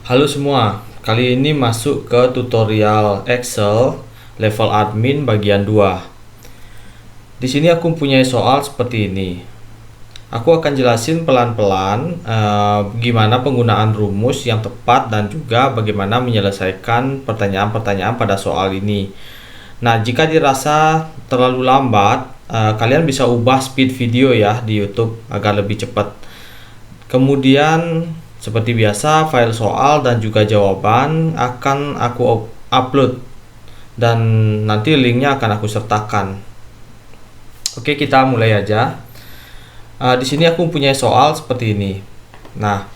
Halo semua, kali ini masuk ke tutorial Excel level admin bagian 2. Di sini aku punya soal seperti ini. Aku akan jelasin pelan-pelan gimana penggunaan rumus yang tepat dan juga bagaimana menyelesaikan pertanyaan-pertanyaan pada soal ini. Nah, jika dirasa terlalu lambat, kalian bisa ubah speed video ya di YouTube agar lebih cepat. Kemudian seperti biasa, file soal dan juga jawaban akan aku upload dan nanti linknya akan aku sertakan. Oke, kita mulai aja. Di sini aku punya soal seperti ini. Nah,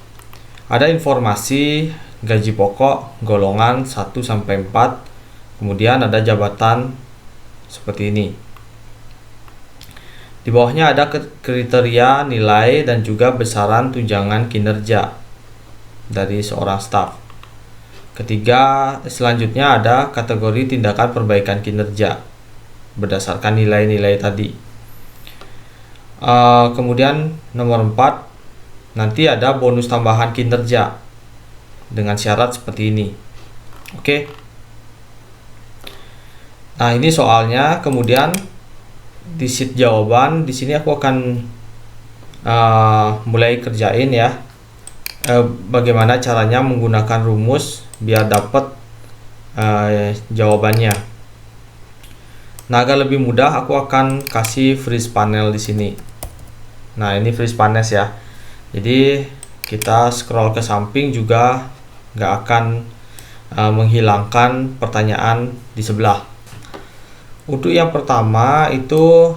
ada informasi gaji pokok golongan 1 sampai 4. Kemudian ada jabatan seperti ini. Di bawahnya ada kriteria, nilai, dan juga besaran tunjangan kinerja dari seorang staf. Selanjutnya ada kategori tindakan perbaikan kinerja berdasarkan nilai-nilai tadi. Kemudian nomor 4, nanti ada bonus tambahan kinerja dengan syarat seperti ini. Oke. Nah, ini soalnya. Kemudian di sheet jawaban di sini aku akan mulai kerjain ya. Bagaimana caranya menggunakan rumus biar dapat jawabannya. Nah, agar lebih mudah aku akan kasih freeze panel di sini. Nah, ini freeze panel ya. Jadi kita scroll ke samping juga nggak akan menghilangkan pertanyaan di sebelah. Untuk yang pertama itu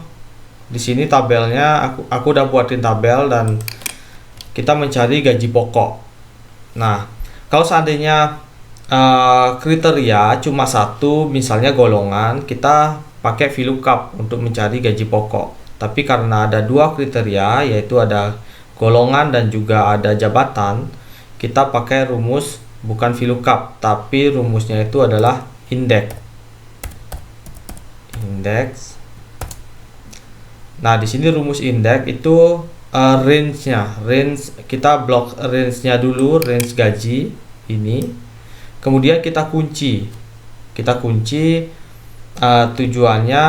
di sini tabelnya aku udah buatin tabel dan kita mencari gaji pokok. Nah, kalau seandainya kriteria cuma satu, misalnya golongan, kita pakai VLOOKUP untuk mencari gaji pokok. Tapi karena ada dua kriteria, yaitu ada golongan dan juga ada jabatan, kita pakai rumus bukan VLOOKUP, tapi rumusnya itu adalah indeks. Nah, di sini rumus indeks itu range kita blok range-nya dulu, range gaji ini. Kemudian kita kunci tujuannya.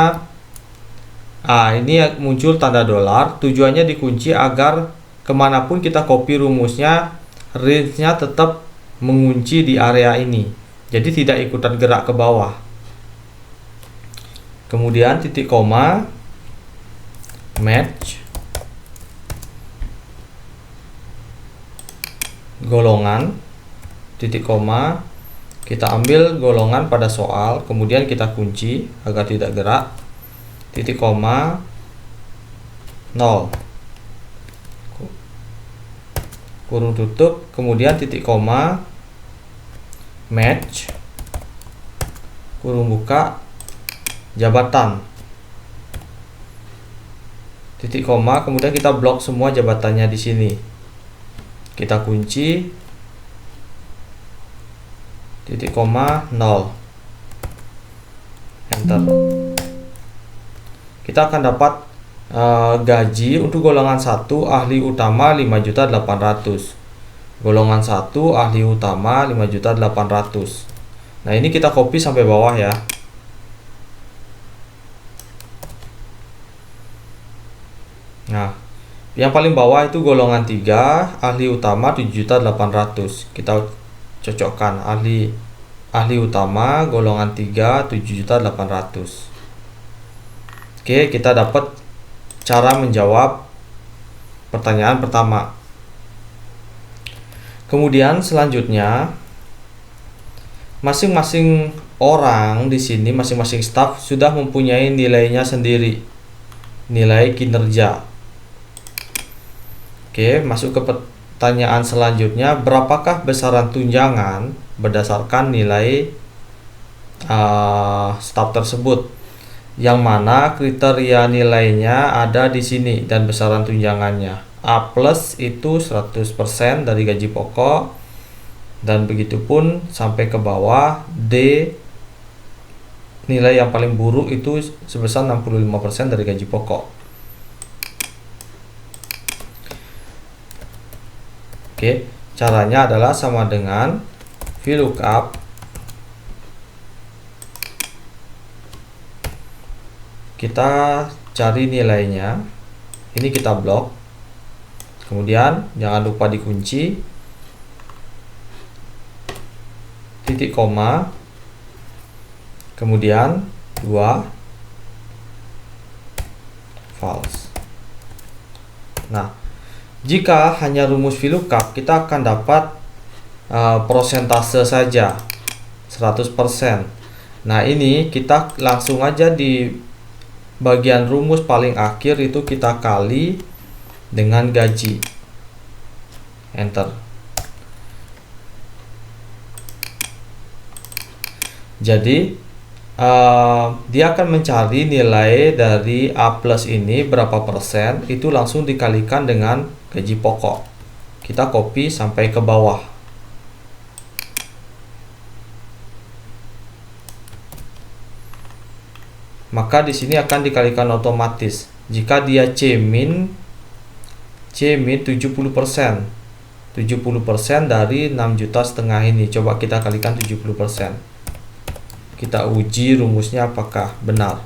Ini muncul tanda dolar. Tujuannya dikunci agar kemanapun kita copy rumusnya, range-nya tetap mengunci di area ini, jadi tidak ikutan gerak ke bawah. Kemudian titik koma, match golongan, titik koma, kita ambil golongan pada soal, kemudian kita kunci agar tidak gerak, titik koma 0 kurung tutup, kemudian titik koma, match kurung buka, jabatan, titik koma, kemudian kita blok semua jabatannya di sini. Kita kunci, titik koma 0, enter. Kita akan dapat gaji untuk golongan 1 ahli utama 5.800.000. Golongan 1 ahli utama 5.800.000. Nah, ini kita copy sampai bawah ya. Nah, yang paling bawah itu golongan 3 ahli utama 7.800.000. Kita cocokkan ahli utama golongan 3 7.800.000. Oke, kita dapat cara menjawab pertanyaan pertama. Kemudian selanjutnya masing-masing orang di sini, masing-masing staf sudah mempunyai nilainya sendiri, nilai kinerja. Oke, masuk ke pertanyaan selanjutnya, berapakah besaran tunjangan berdasarkan nilai staf tersebut? Yang mana kriteria nilainya ada di sini dan besaran tunjangannya. A+ itu 100% dari gaji pokok, dan begitupun sampai ke bawah. D, nilai yang paling buruk itu sebesar 65% dari gaji pokok. Oke, caranya adalah sama dengan VLOOKUP, kita cari nilainya, ini kita blok, kemudian jangan lupa dikunci, titik koma, kemudian 2 false. Nah, jika hanya rumus VLOOKUP, kita akan dapat persentase saja 100%. Nah, ini kita langsung aja di bagian rumus paling akhir itu kita kali dengan gaji, enter. Jadi dia akan mencari nilai dari A plus ini berapa persen, itu langsung dikalikan dengan gaji pokok. Kita copy sampai ke bawah. Maka di sini akan dikalikan otomatis. Jika dia C min 70%. 70% dari 6,5 juta ini. Coba kita kalikan 70%. Kita uji rumusnya apakah benar.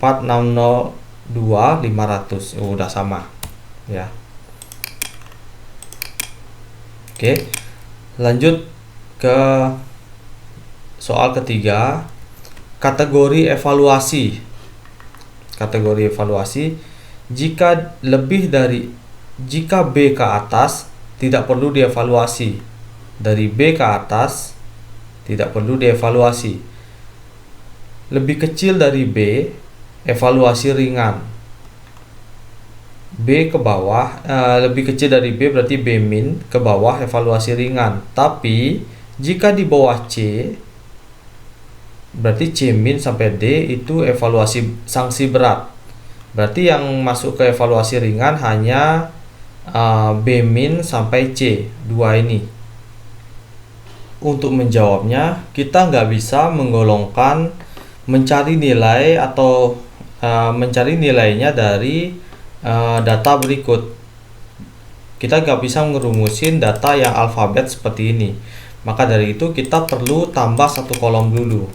4602.500. Udah sama ya. Oke. Lanjut ke soal ketiga, kategori evaluasi. Kategori evaluasi, jika B ke atas tidak perlu dievaluasi. Dari B ke atas tidak perlu dievaluasi. Lebih kecil dari B, evaluasi ringan. B ke bawah, lebih kecil dari B berarti B min, ke bawah evaluasi ringan. Tapi jika di bawah C, berarti C min sampai D itu evaluasi sanksi berat. Berarti yang masuk ke evaluasi ringan hanya B min sampai C, 2 ini. Untuk menjawabnya, kita nggak bisa menggolongkan, mencari nilai atau mencari nilainya dari data berikut. Kita nggak bisa ngerumusin data yang alfabet seperti ini. Maka dari itu kita perlu tambah satu kolom dulu.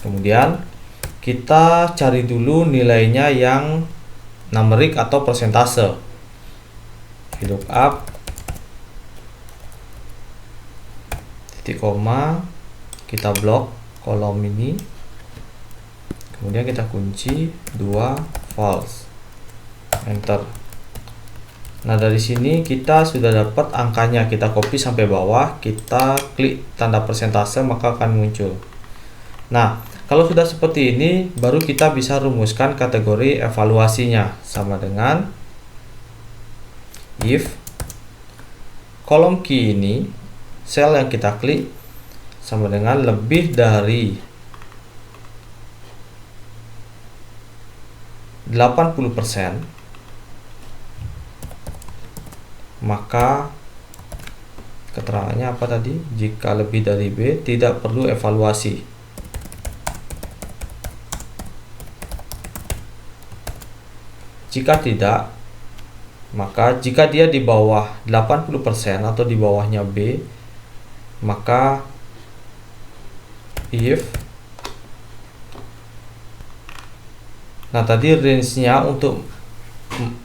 Kemudian kita cari dulu nilainya yang numerik atau persentase. VLOOKUP, titik koma, kita blok kolom ini, kemudian kita kunci 2 false, enter. Nah, dari sini kita sudah dapat angkanya, kita copy sampai bawah, kita klik tanda persentase maka akan muncul. Nah, kalau sudah seperti ini baru kita bisa rumuskan kategori evaluasinya, sama dengan if kolom key ini, sel yang kita klik sama dengan lebih dari 80%, maka keterangannya apa tadi? Jika lebih dari B tidak perlu evaluasi. Jika tidak, maka jika dia di bawah 80% atau di bawahnya B, maka if, nah tadi range-nya untuk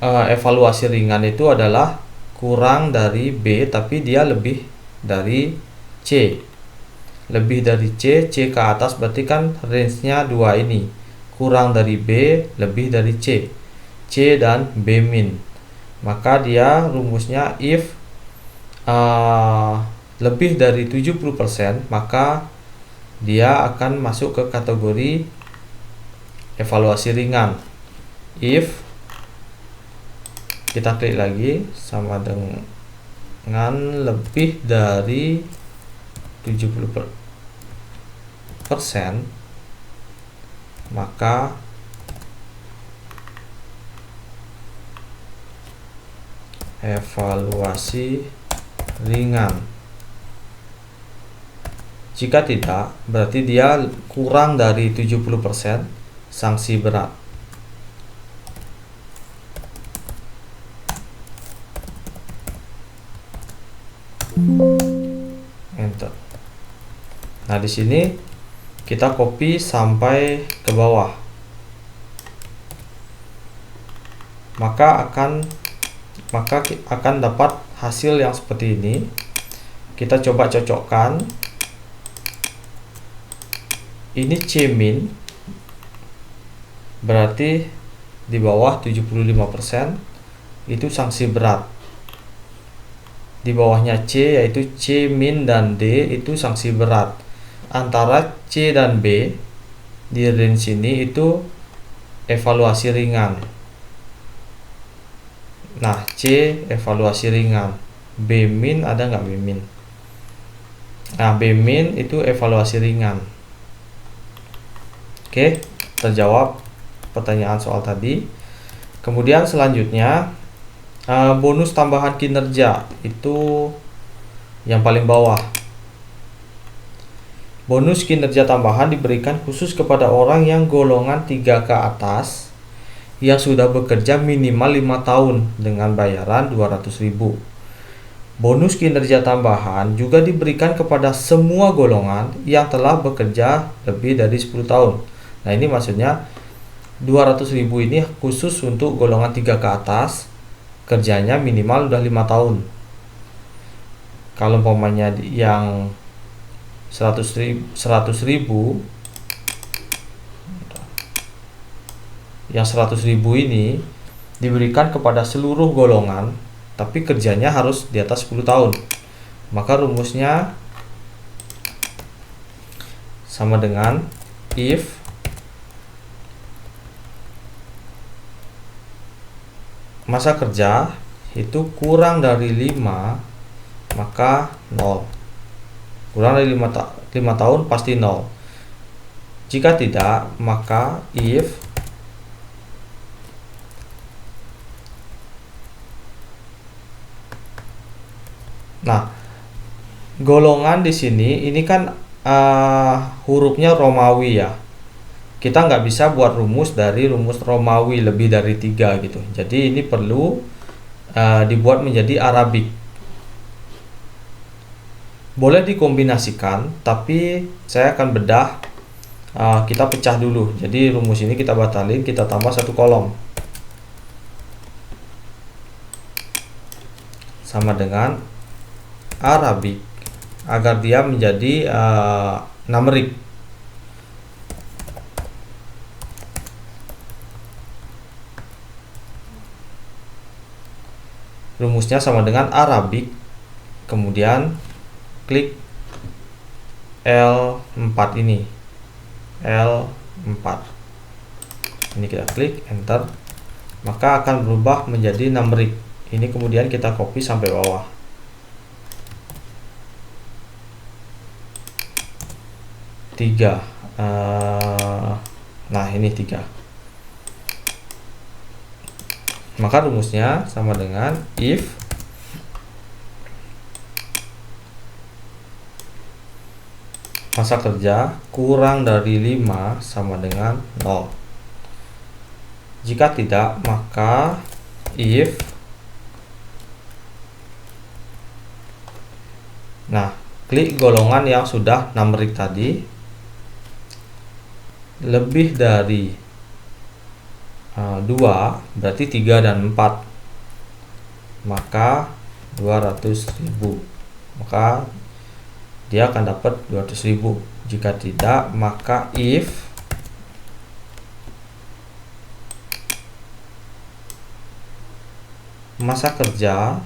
evaluasi ringan itu adalah kurang dari B tapi dia lebih dari C. Lebih dari C, C ke atas berarti kan range-nya 2 ini. Kurang dari B, lebih dari C. C dan B min. Maka dia rumusnya if lebih dari 70%, maka dia akan masuk ke kategori evaluasi ringan. If, kita klik lagi, sama dengan lebih dari 70%, maka evaluasi ringan. Jika tidak, berarti dia kurang dari 70%, sanksi berat. Enter. Nah, di sini kita copy sampai ke bawah. Maka akan dapat hasil yang seperti ini. Kita coba cocokkan. Ini C min, berarti di bawah 75% itu sanksi berat. Di bawahnya C, yaitu C min dan D, itu sanksi berat. Antara C dan B di range ini itu evaluasi ringan. Nah, C evaluasi ringan. B min ada nggak B min? Nah, B min itu evaluasi ringan. Oke, terjawab pertanyaan soal tadi. Kemudian selanjutnya bonus tambahan kinerja itu yang paling bawah. Bonus kinerja tambahan diberikan khusus kepada orang yang golongan 3 ke atas yang sudah bekerja minimal 5 tahun dengan bayaran 200.000. Bonus kinerja tambahan juga diberikan kepada semua golongan yang telah bekerja lebih dari 10 tahun. Nah, ini maksudnya 200.000 ini khusus untuk golongan 3 ke atas, kerjanya minimal udah 5 tahun. Kalau umpamanya yang 100.000 yang 100.000 ini diberikan kepada seluruh golongan, tapi kerjanya harus di atas 10 tahun. Maka rumusnya sama dengan if masa kerja itu kurang dari 5, maka 0. Kurang dari 5 tahun pasti 0. Jika tidak, maka if nah, golongan di sini ini kan hurufnya Romawi ya. Kita nggak bisa buat rumus dari rumus Romawi lebih dari 3 gitu. Jadi ini perlu dibuat menjadi Arabik. Boleh dikombinasikan, tapi saya akan bedah. Kita pecah dulu. Jadi rumus ini kita batalin, kita tambah 1 kolom. Sama dengan Arabik agar dia menjadi numerik. Rumusnya sama dengan Arabik, kemudian klik L4 ini, L4 ini kita klik enter, maka akan berubah menjadi numerik. Ini kemudian kita copy sampai bawah. Tiga. Nah, ini 3. Maka rumusnya sama dengan if masa kerja kurang dari 5 sama dengan 0. Jika tidak, maka if klik golongan yang sudah numerik tadi lebih dari 2, berarti 3 dan 4, maka 200.000, maka dia akan dapat 200.000. Jika tidak, maka if masa kerja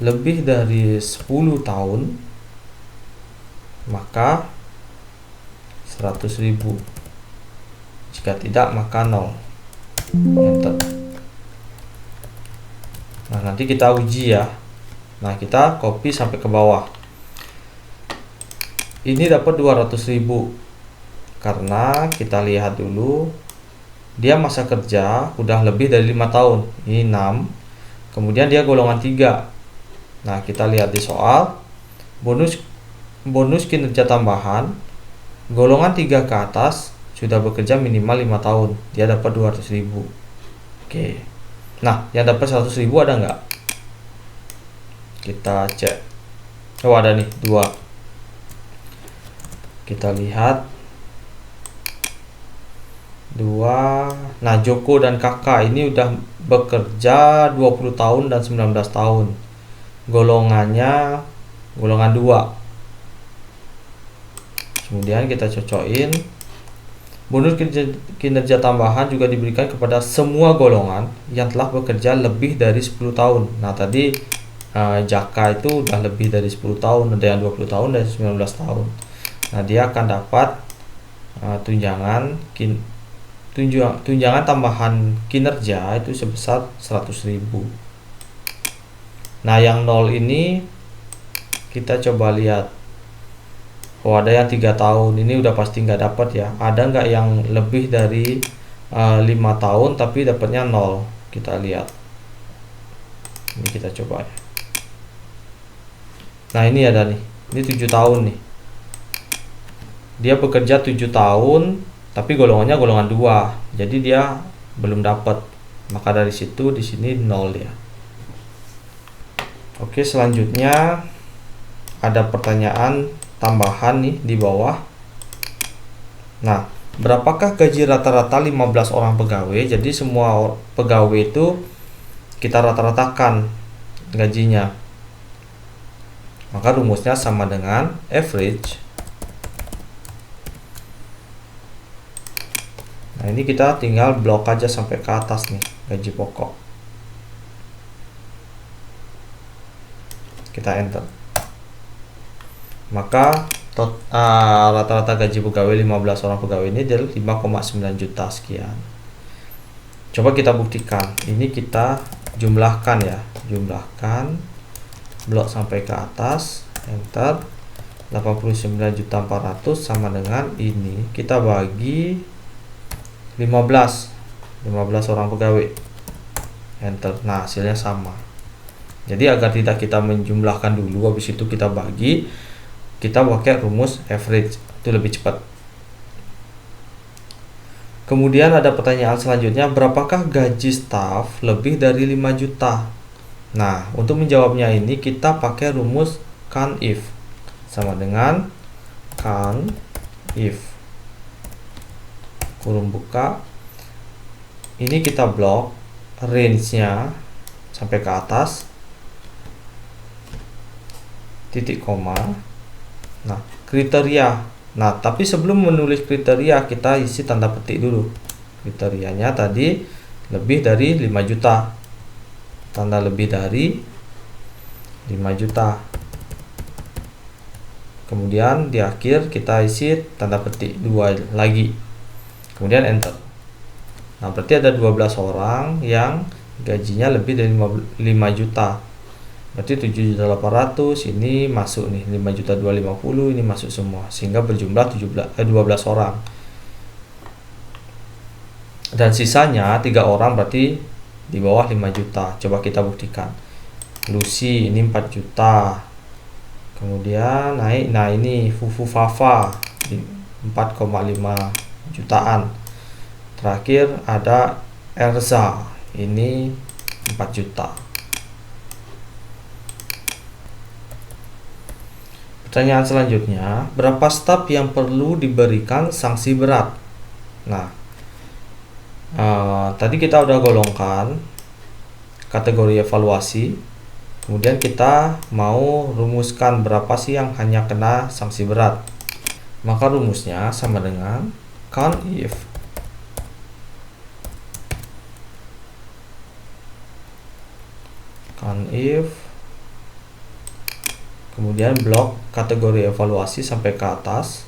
lebih dari 10 tahun, maka 100.000. Jika tidak, maka 0. Enter. Nah, nanti kita uji ya. Nah, kita copy sampai ke bawah. Ini dapat 200.000 karena kita lihat dulu dia masa kerja udah lebih dari 5 tahun. Ini 6. Kemudian dia golongan 3. Nah, kita lihat di soal bonus kinerja tambahan golongan 3 ke atas sudah bekerja minimal 5 tahun, dia dapat 200.000. Oke. Nah, yang dapat 100.000 ada nggak? Kita cek. Oh, ada nih 2. Kita lihat 2. Nah, Joko dan kakak ini udah bekerja 20 tahun dan 19 tahun. Golongannya golongan 2. Kemudian kita cocokin. Bonus kinerja tambahan juga diberikan kepada semua golongan yang telah bekerja lebih dari 10 tahun. Nah, tadi Jaka itu udah lebih dari 10 tahun, ada yang 20 tahun dan 19 tahun. Nah, dia akan dapat tunjangan tambahan kinerja itu sebesar 100.000. Nah, yang 0 ini kita coba lihat. Oh, ada yang 3 tahun, ini udah pasti nggak dapat ya. Ada nggak yang lebih dari 5 tahun tapi dapatnya 0? Kita lihat. Ini kita coba ya. Nah, ini ada nih. Ini 7 tahun nih. Dia bekerja 7 tahun tapi golongannya golongan 2. Jadi dia belum dapat. Maka dari situ di sini 0 ya. Oke, selanjutnya ada pertanyaan tambahan nih di bawah. Nah, berapakah gaji rata-rata 15 orang pegawai? Jadi semua pegawai itu kita rata-ratakan gajinya. Maka rumusnya sama dengan average. Nah, ini kita tinggal blok aja sampai ke atas nih, gaji pokok. Kita enter. Maka rata-rata gaji pegawai 15 orang pegawai ini adalah 5,9 juta sekian. Coba kita buktikan. Ini kita jumlahkan ya. Jumlahkan blok sampai ke atas, enter. 89.400.000 sama dengan ini. Kita bagi 15 orang pegawai, enter. Nah, hasilnya sama. Jadi agar tidak kita menjumlahkan dulu, habis itu kita bagi, kita pakai rumus average, itu lebih cepat. Kemudian ada pertanyaan selanjutnya, berapakah gaji staf lebih dari 5 juta? Nah, untuk menjawabnya ini kita pakai rumus can if, sama dengan can if kurung buka, ini kita blok range-nya sampai ke atas, titik koma. Nah, kriteria. Nah, tapi sebelum menulis kriteria kita isi tanda petik dulu. Kriterianya tadi lebih dari 5 juta. Tanda lebih dari 5 juta. Kemudian di akhir kita isi tanda petik 2 lagi. Kemudian enter. Nah, berarti ada 12 orang yang gajinya lebih dari 5 juta. Berarti 7.800.000 ini masuk nih, 5.250.000 ini masuk semua, sehingga berjumlah 12 orang. Dan sisanya 3 orang berarti di bawah 5 juta. Coba kita buktikan. Lucy ini 4 juta. Kemudian naik, nah ini Fufu Fafa 4,5 jutaan. Terakhir ada Erza, ini 4 juta. Pertanyaan selanjutnya, berapa staf yang perlu diberikan sanksi berat? Nah, tadi kita udah golongkan kategori evaluasi. Kemudian kita mau rumuskan berapa sih yang hanya kena sanksi berat. Maka rumusnya sama dengan can if kemudian blok kategori evaluasi sampai ke atas,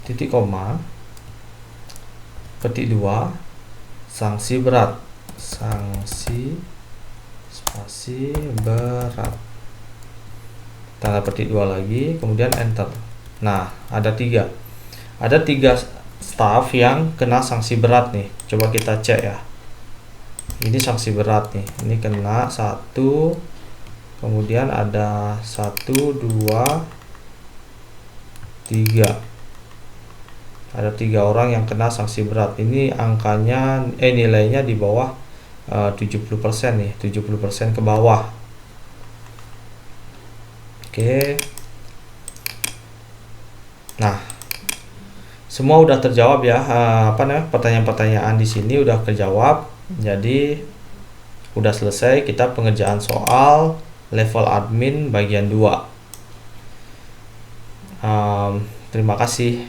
titik koma, petik 2, sanksi berat, sanksi spasi berat, tanda petik 2 lagi, kemudian enter. Nah, ada 3 staf yang kena sanksi berat nih. Coba kita cek ya. Ini sanksi berat nih, ini kena 1, kemudian ada 1, 2, 3. Ada 3 orang yang kena sanksi berat. Ini angkanya nilainya di bawah 70% nih, 70% ke bawah. Oke. Nah, semua udah terjawab ya. Pertanyaan-pertanyaan di sini udah terjawab. Jadi udah selesai kita pengerjaan soal level admin bagian 2. Terima kasih.